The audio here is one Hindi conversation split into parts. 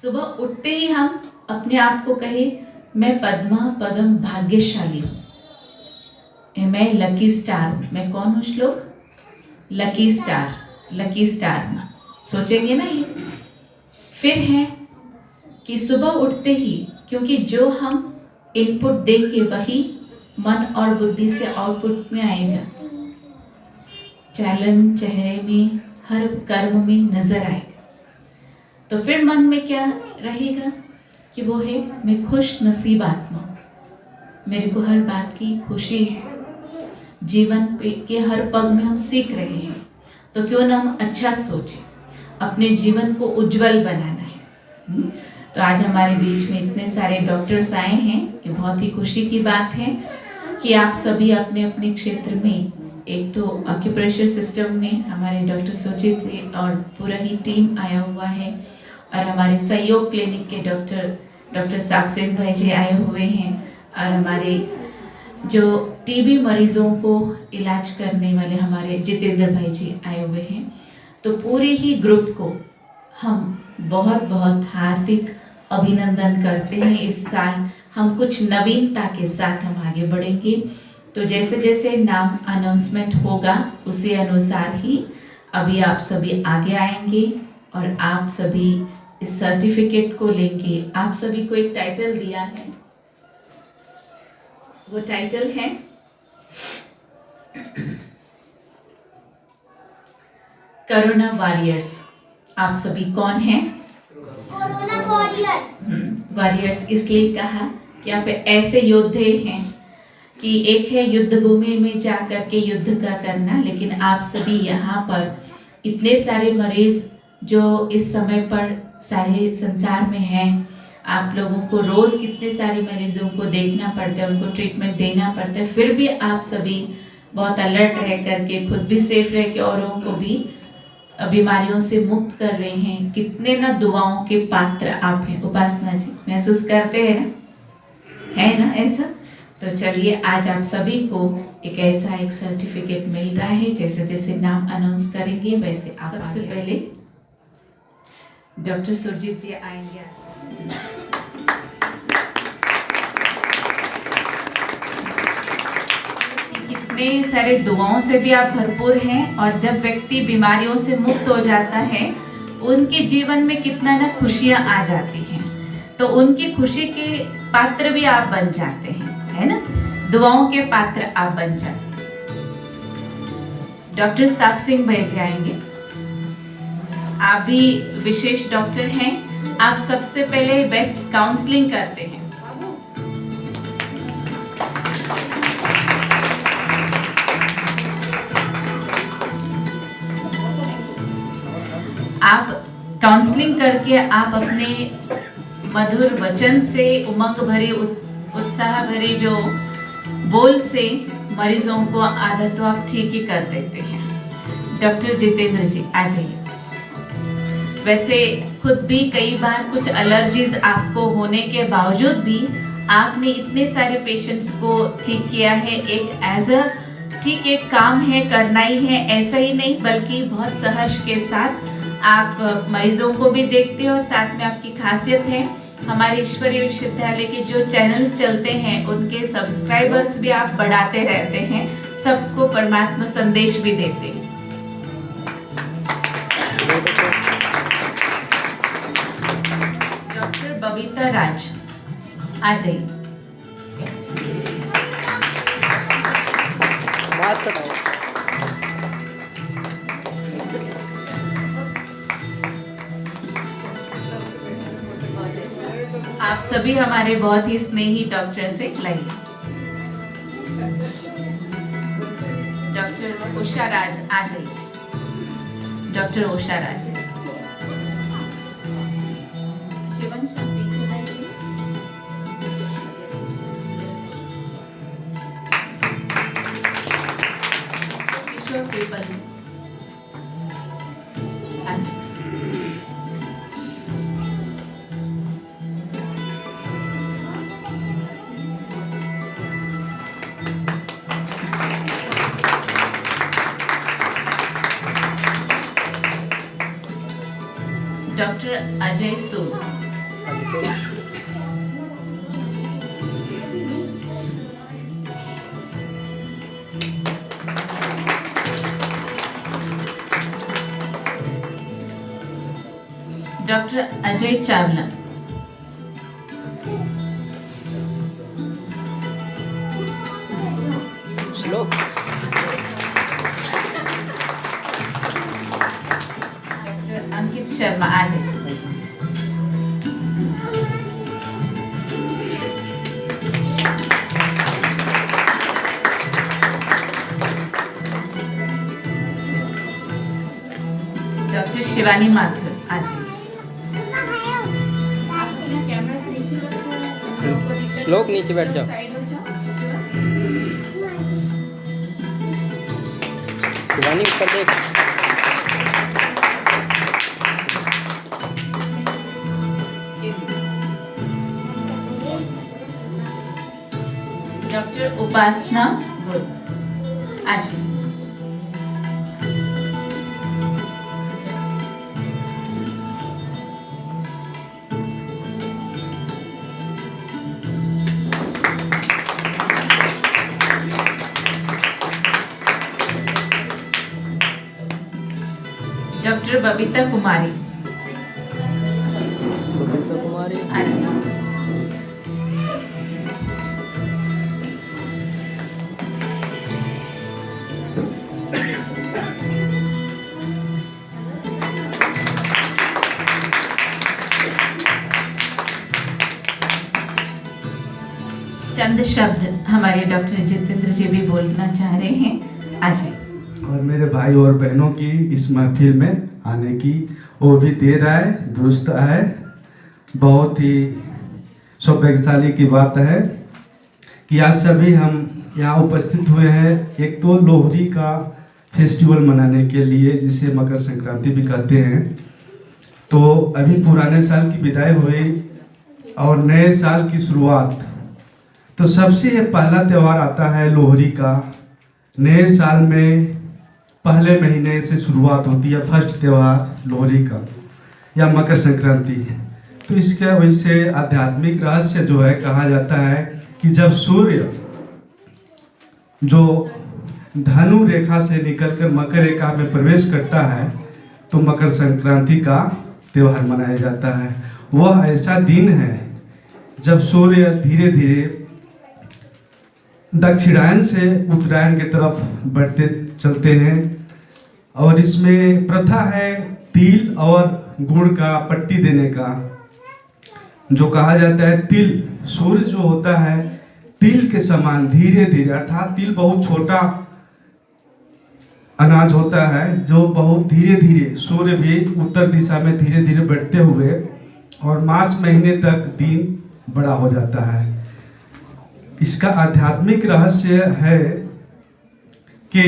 सुबह उठते ही हम अपने आप को कहे मैं पद्मा पदम भाग्यशाली हूँ, मैं लकी स्टार हूँ। मैं कौन हूँ श्लोक? लकी स्टार, लकी स्टार हूँ। सोचेंगे ना ये। फिर है कि सुबह उठते ही, क्योंकि जो हम इनपुट देंगे वही मन और बुद्धि से आउटपुट में आएगा, चैलेंज चेहरे में, हर कर्म में नजर आएगा। तो फिर मन में क्या रहेगा कि वो है मैं खुश नसीब आत्मा, मेरे को हर बात की खुशी है, जीवन के हर पग में हम सीख रहे हैं, तो क्यों ना हम अच्छा सोचें, अपने जीवन को उज्जवल बनाना है। तो आज हमारे बीच में इतने सारे डॉक्टर्स आए हैं, ये बहुत ही खुशी की बात है कि आप सभी अपने अपने क्षेत्र में, एक तो एक्यूप्रेशर सिस्टम में हमारे डॉक्टर सुजीत और पूरा ही टीम आया हुआ है, और हमारे सहयोग क्लिनिक के डॉक्टर साबसिंह भाई जी आए हुए हैं, और हमारे जो टीबी मरीजों को इलाज करने वाले हमारे जितेंद्र भाई जी आए हुए हैं। तो पूरे ही ग्रुप को हम बहुत बहुत हार्दिक अभिनंदन करते हैं। इस साल हम कुछ नवीनता के साथ हम आगे बढ़ेंगे। तो जैसे जैसे नाम अनाउंसमेंट होगा उसी अनुसार ही अभी आप सभी आगे आएंगे और आप सभी इस सर्टिफिकेट को लेंगे। आप सभी को एक टाइटल दिया है, वो टाइटल है कोरोना वॉरियर्स। आप सभी कौन हैं? Corona warriors. वॉरियर्स इसलिए कहा कि आप ऐसे योद्धे हैं कि एक है युद्ध भूमि में जाकर के युद्ध का करना, लेकिन आप सभी यहाँ पर इतने सारे मरीज जो इस समय पर सारे संसार में हैं, आप लोगों को रोज़ कितने सारे मरीजों को देखना पड़ता है, उनको ट्रीटमेंट देना पड़ता है, फिर भी आप सभी बहुत अलर्ट रह करके, खुद भी सेफ रह के औरों को भी बीमारियों से मुक्त कर रहे हैं। कितने ना दुआओं के पात्र आप हैं। उपासना जी महसूस करते हैं ना, है ना ऐसा? तो चलिए आज आप सभी को एक ऐसा एक सर्टिफिकेट मिल रहा है। जैसे जैसे नाम अनाउंस करेंगे वैसे आप सबसे पहले डॉक्टर सुरजीत जी आएंगे। कितने सारे दुआओं से भी आप भरपूर हैं, और जब व्यक्ति बीमारियों से मुक्त हो जाता है उनके जीवन में कितना ना खुशियां आ जाती हैं, तो उनकी खुशी के पात्र भी आप बन जाते हैं, है ना? दुआओं के पात्र आप बन जाते हैं। डॉक्टर साबसिंह भाई जी आएंगे। आप भी विशेष डॉक्टर हैं। आप सबसे पहले बेस्ट काउंसलिंग करते हैं। आप काउंसलिंग करके आप अपने मधुर वचन से, उमंग भरी, उत्साह भरी जो बोल से मरीजों को आदत तो आप ठीक ही कर देते हैं। डॉक्टर जितेंद्र जी आ जाइए। वैसे खुद भी कई बार कुछ एलर्जीज आपको होने के बावजूद भी आपने इतने सारे पेशेंट्स को ठीक किया है। एक एज अ ठीक एक काम है, करना ही है, ऐसा ही नहीं बल्कि बहुत सहर्ष के साथ आप मरीजों को भी देखते हैं, और साथ में आपकी खासियत है हमारे ईश्वरीय विश्वविद्यालय के जो चैनल्स चलते हैं उनके सब्सक्राइबर्स भी आप बढ़ाते रहते हैं, सबको परमात्मा संदेश भी देते हैं। डॉक्टर बबीता राज आ जाइए। आप सभी हमारे बहुत ही स्नेही डॉक्टर से लाइए। डॉक्टर उषा राज आ जाइए। डॉक्टर उषा राज। शिवंश पीछे बैठिए। किशोर पीपल आ जाइए। डॉक्टर अजय सूद। आगे से डॉक्टर अजय चावला, श्लोक डॉक्टर अंकित शर्मा आ जाए। डॉक्टर शिवानी माथुर आ जाए। कैमरा से नीचे रखो, श्लोक नीचे बैठ जाओ। साइड हो जाओ। शिवानी ऊपर देख। डॉक्टर उपासना गुड आ जाए। डॉक्टर बबीता कुमारी बबीता कुमारी आ जाए। चंद शब्द हमारे डॉक्टर जितेंद्र जी भी बोलना चाह रहे हैं, आ जाए। और मेरे भाई और बहनों की इस महफिल में आने की वो भी देर आए दुरुस्त आए। बहुत ही सौभाग्यशाली की बात है कि आज सभी हम यहाँ उपस्थित हुए हैं। एक तो लोहड़ी का फेस्टिवल मनाने के लिए, जिसे मकर संक्रांति भी कहते हैं। तो अभी पुराने साल की विदाई हुई और नए साल की शुरुआत। तो सबसे पहला त्यौहार आता है लोहड़ी का। नए साल में पहले महीने से शुरुआत होती है फर्स्ट त्यौहार लोहड़ी का या मकर संक्रांति। तो इसका वैसे आध्यात्मिक रहस्य जो है, कहा जाता है कि जब सूर्य जो धनु रेखा से निकलकर मकर रेखा में प्रवेश करता है तो मकर संक्रांति का त्यौहार मनाया जाता है। वह ऐसा दिन है जब सूर्य धीरे धीरे दक्षिणायन से उत्तरायण की तरफ बढ़ते चलते हैं। और इसमें प्रथा है तिल और गुड़ का पट्टी देने का। जो कहा जाता है तिल, सूर्य जो होता है तिल के समान धीरे धीरे, अर्थात तिल बहुत छोटा अनाज होता है जो बहुत धीरे धीरे, सूर्य भी उत्तर दिशा में धीरे धीरे बढ़ते हुए और मार्च महीने तक दिन बड़ा हो जाता है। इसका आध्यात्मिक रहस्य है कि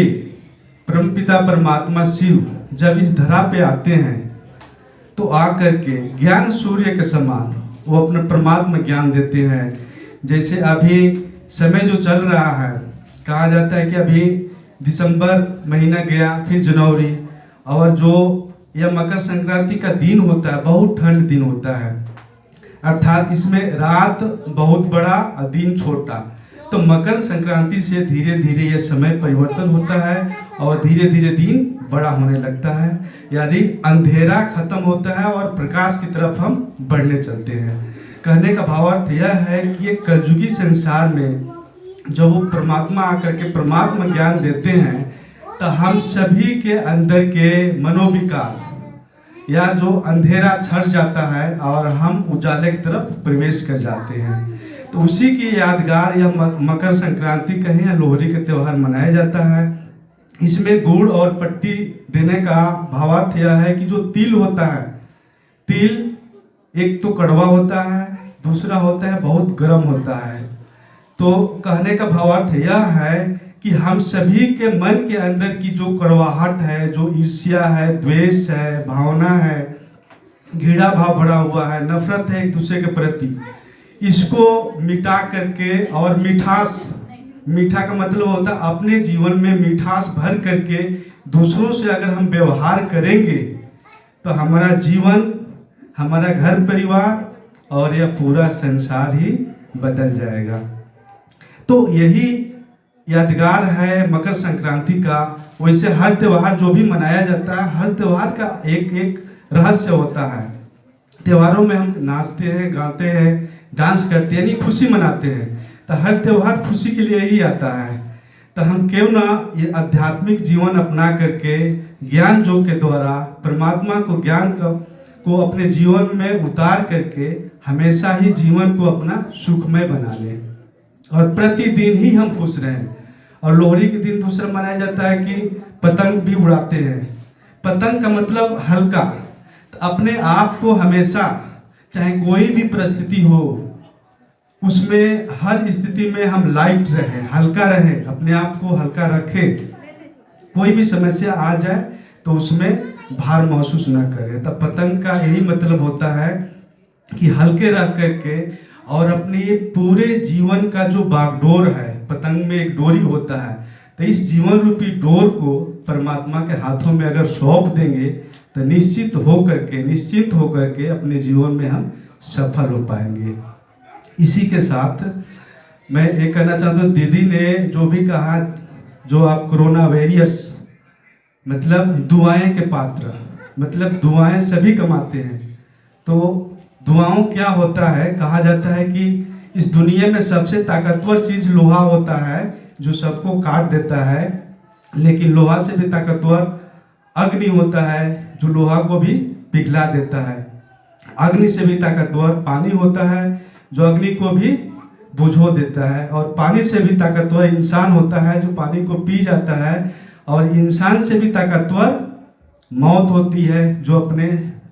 परमपिता परमात्मा शिव जब इस धरा पे आते हैं तो आकर के ज्ञान सूर्य के समान वो अपने परमात्मा ज्ञान देते हैं। जैसे अभी समय जो चल रहा है, कहा जाता है कि अभी दिसंबर महीना गया, फिर जनवरी, और जो यह मकर संक्रांति का दिन होता है बहुत ठंड दिन होता है, अर्थात इसमें रात बहुत बड़ा और दिन छोटा। तो मकर संक्रांति से धीरे धीरे यह समय परिवर्तन होता है और धीरे धीरे दिन बड़ा होने लगता है, यानी अंधेरा खत्म होता है और प्रकाश की तरफ हम बढ़ने चलते हैं। कहने का भावार्थ यह है कि एक कलयुगी संसार में जब वो परमात्मा आकर के परमात्मा ज्ञान देते हैं तो हम सभी के अंदर के मनोविकार या जो अंधेरा छट जाता है और हम उजाले की तरफ प्रवेश कर जाते हैं। तो उसी की यादगार यह मकर संक्रांति कहें या लोहड़ी का त्यौहार मनाया जाता है। इसमें गुड़ और पट्टी देने का भावार्थ यह है कि जो तिल होता है, तिल एक तो कड़वा होता है, दूसरा होता है बहुत गर्म होता है। तो कहने का भावार्थ यह है कि हम सभी के मन के अंदर की जो कड़वाहट है, जो ईर्ष्या है, द्वेष है, भावना है, घृणा भाव भरा हुआ है, नफरत है एक दूसरे के प्रति, इसको मिटा करके और मिठास, मीठा का मतलब होता है अपने जीवन में मिठास भर करके दूसरों से अगर हम व्यवहार करेंगे तो हमारा जीवन, हमारा घर परिवार और यह पूरा संसार ही बदल जाएगा। तो यही यादगार है मकर संक्रांति का। वैसे हर त्यौहार जो भी मनाया जाता है, हर त्यौहार का एक एक रहस्य होता है। त्योहारों में हम नाचते हैं, गाते हैं, डांस करते हैं, यानी खुशी मनाते हैं। तो हर त्यौहार खुशी के लिए ही आता है। तो हम क्यों ना ये आध्यात्मिक जीवन अपना करके ज्ञान योग के द्वारा परमात्मा को ज्ञान को अपने जीवन में उतार करके हमेशा ही जीवन को अपना सुखमय बना लें और प्रतिदिन ही हम खुश रहें। और लोहड़ी के दिन दूसरा मनाया जाता है कि पतंग भी उड़ाते हैं। पतंग का मतलब हल्का। तो अपने आप को हमेशा, चाहे कोई भी परिस्थिति हो, उसमें हर स्थिति में हम लाइट रहें, हल्का रहें, अपने आप को हल्का रखें। कोई भी समस्या आ जाए तो उसमें भार महसूस ना करें। तब पतंग का यही मतलब होता है कि हल्के रह करके और अपने पूरे जीवन का जो बागडोर है, पतंग में एक डोरी होता है, तो इस जीवन रूपी डोर को परमात्मा के हाथों में अगर सौंप देंगे तो निश्चिंत होकर के अपने जीवन में हम सफल हो पाएंगे। इसी के साथ मैं ये कहना चाहता हूँ, दीदी ने जो भी कहा, जो आप कोरोना वॉरियर्स मतलब दुआएं के पात्र, मतलब दुआएं सभी कमाते हैं। तो दुआओं क्या होता है, कहा जाता है कि इस दुनिया में सबसे ताकतवर चीज़ लोहा होता है जो सबको काट देता है, लेकिन लोहा से भी ताकतवर अग्नि होता है जो लोहा को भी पिघला देता है। अग्नि से भी ताकतवर पानी होता है जो अग्नि को भी बुझो देता है, और पानी से भी ताकतवर इंसान होता है जो पानी को पी जाता है, और इंसान से भी ताकतवर मौत होती है जो अपने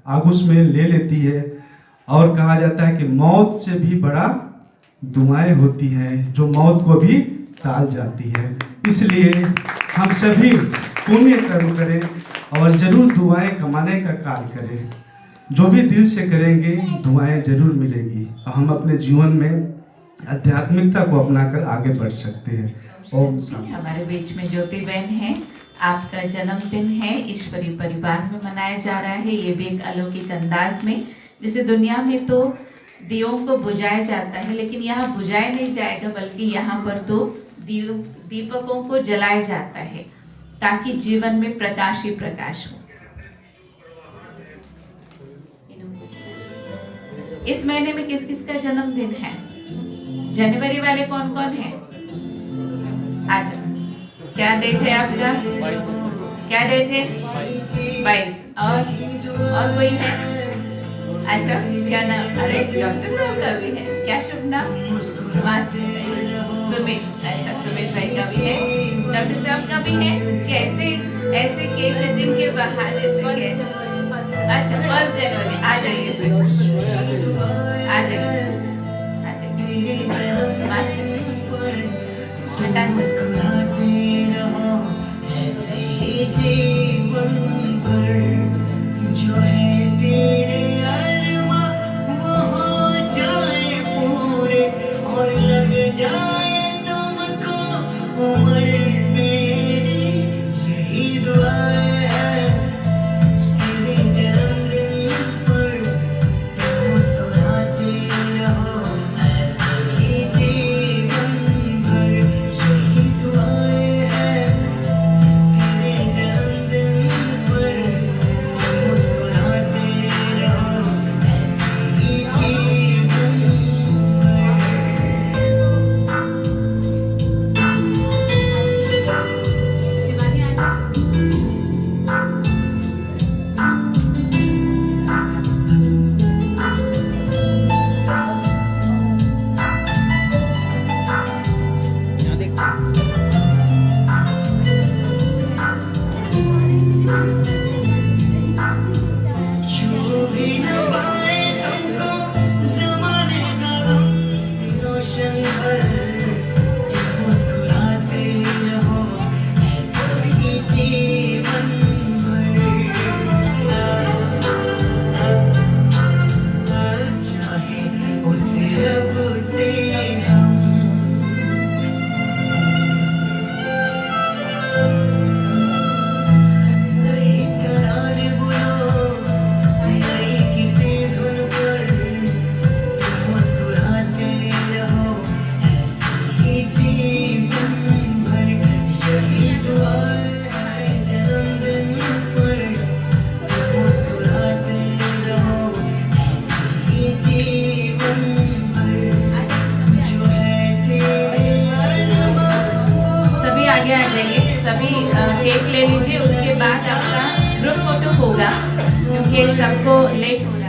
आगुश में ले लेती है। और कहा जाता है कि मौत से भी बड़ा दुआएं होती हैं जो मौत को भी टाल जाती है। इसलिए हम सभी पुण्य कर्म करें और जरूर दुआएं कमाने का कार्य करें। जो भी दिल से करेंगे दुआएं जरूर मिलेंगी और हम अपने जीवन में आध्यात्मिकता को अपनाकर आगे बढ़ सकते हैं। ओम शांति। हमारे बीच में ज्योति बहन है, आपका जन्मदिन है, ईश्वरी परिवार में मनाया जा रहा है, ये भी एक अलौकिक अंदाज में। जैसे दुनिया में तो दियों को बुझाया जाता है, लेकिन यहाँ बुझाया नहीं जाएगा, बल्कि यहाँ पर तो दीपकों को जलाया जाता है ताकि जीवन में प्रकाश ही प्रकाश हो। इस महीने में किस किस का जन्मदिन है? जनवरी वाले कौन कौन है? आज क्या डेट है आपका? क्या डेट है? 22। और कोई है? अच्छा, क्या नाम? अरे डॉक्टर साहब का भी है, क्या शुभ नाम? सुमित। अच्छा, सुमित भाई का भी है, डॉक्टर साहब का भी है। कैसे ऐसे केक कटिंग के बहाने से? अच्छा, 1 जनवरी। आ जाइए फिर, आ जाइए। जो है तेरे अरमां वो हो जाए पूरे और लग जाए तुमको उम्र मेरी, यही दुआ है तेरे जन्मदिन पर ब्रेक ले लीजिए, उसके बाद आपका ग्रुप फोटो होगा क्योंकि सबको लेट हो रहा है।